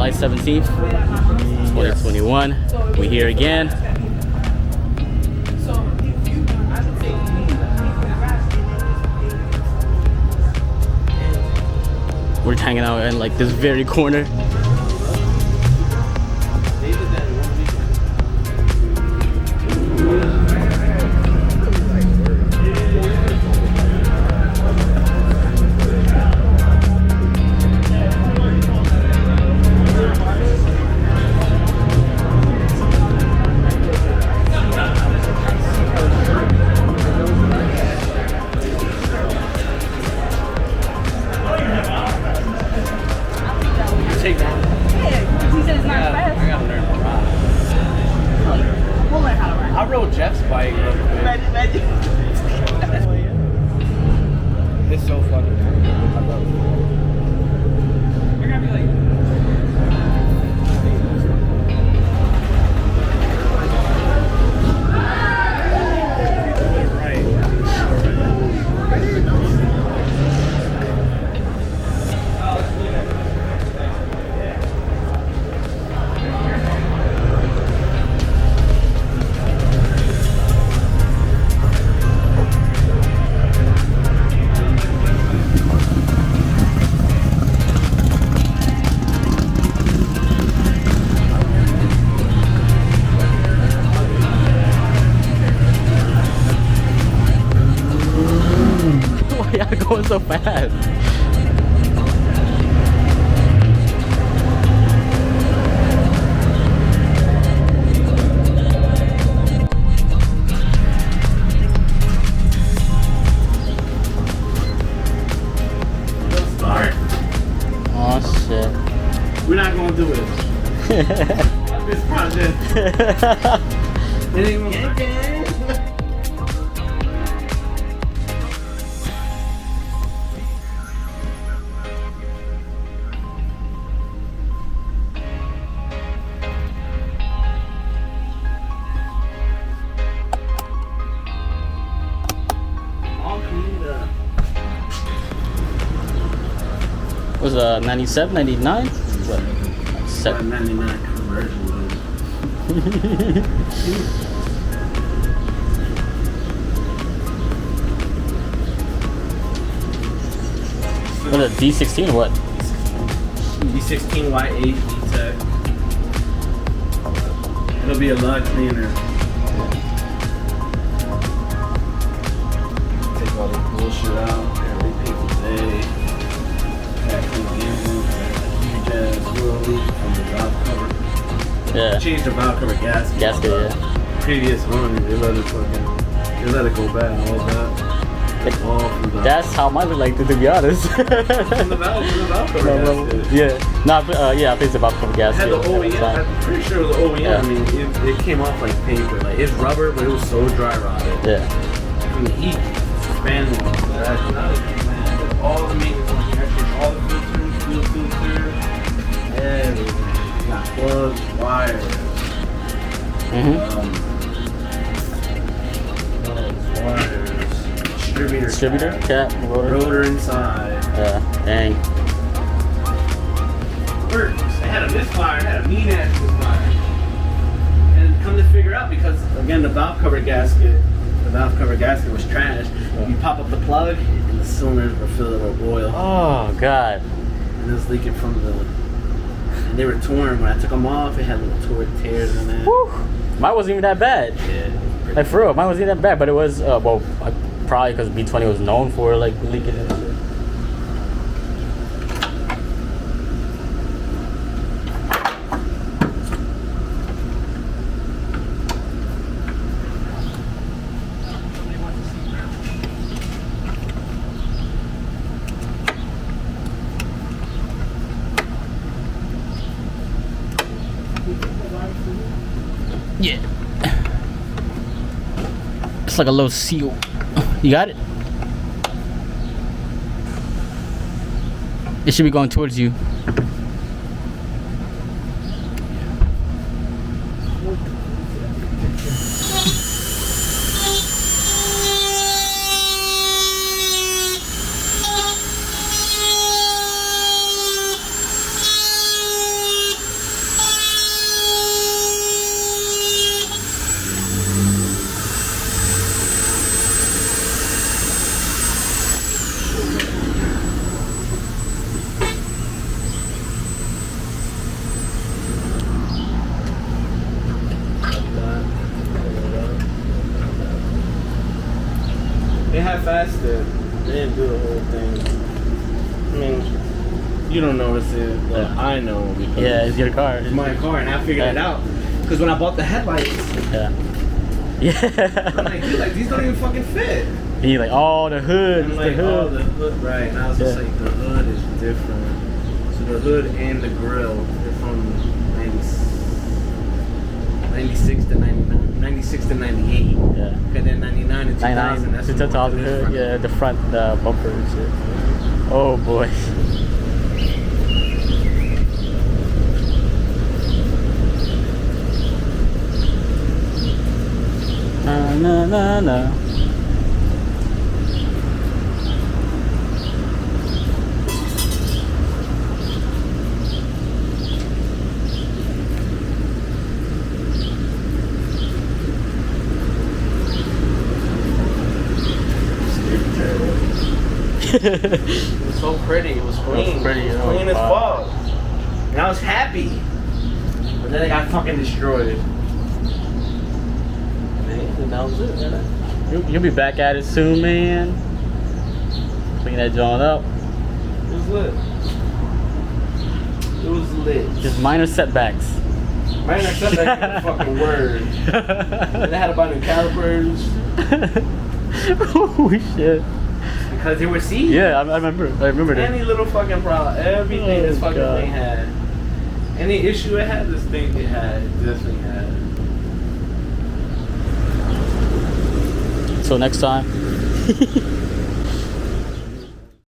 July 17th, 2021. We here again. We're hanging out in like this very corner. I rode Jeff's bike. It's so fucking cool. I love it. You're gonna be like. Why y'all going so fast? Start. Oh shit. We're not gonna do it. This project. It ain't gonna Was 97, 99? What? 99 conversion. What a D16 or what? D16 Y8 D-Tech. It'll be a lot cleaner. Take all the bullshit out. Every people day. Huge ass whirly from the valve cover. Yeah. Changed the valve cover gasket. Gasket, yeah. Previous one, they let it go bad and all that. All from the That's how mine look like, to be honest. from the valve cover gasket. Yeah. No, yeah, I think it's about from gas. Had the OEM. I'm pretty sure it was the OEM. Yeah. I mean, it came off like paper. Like it's rubber, but it was so dry rotted. Yeah. From the heat, expanding. All the maintenance on the extras, all the filters, fuel filter, everything. You got plugs, wires. Wires. Distributor, cap, rotor inside. Yeah, dang. Works. They had a misfire, had a mean ass misfire. And come to figure out, because again the valve cover gasket was trash. You pop up the plug and the cylinders were filled with oil. Oh god. And it was leaking from the. And they were torn. When I took them off, it had little tears in it. Whew. Mine wasn't even that bad. Yeah. Like for real, mine wasn't even that bad, but it was well, probably because B20 was known for like leaking and shit. Yeah. It's like a little seal. You got it? It should be going towards you. half-assed it. They didn't do the whole thing. I mean, you don't notice it, but Yeah. I know because Yeah, it's your car. it's my car, and I figured it out. Because when I bought the headlights, Yeah. I'm Yeah. like, dude, like these don't even fucking fit. And you're like, oh, the hood. I'm It's like, the oh, hood. the hood, right? And I was just Yeah. like, the hood is different. So the hood and the grill, they're from 96 to 99, 96 to 98. Yeah. And then 99 to 2000. 99 That's to when 2000 the hood. front. Yeah, the front bumper and shit. Oh boy. Na na na na. It was so pretty. It was clean. It was pretty, It was oh, clean as wow. fuck. And I was happy. But then it got fucking destroyed. And that was it, man. You'll be back at it soon, man. Clean that joint up. It was lit. It was lit. Just minor setbacks. Man, I said that fucking word. And they had to buy new calipers Oh shit. because they were seized. Yeah, I remember. I remember that. Any little fucking problem, everything Oh, this fucking God. thing had. Any issue it had, this thing it had. This thing had. So next time.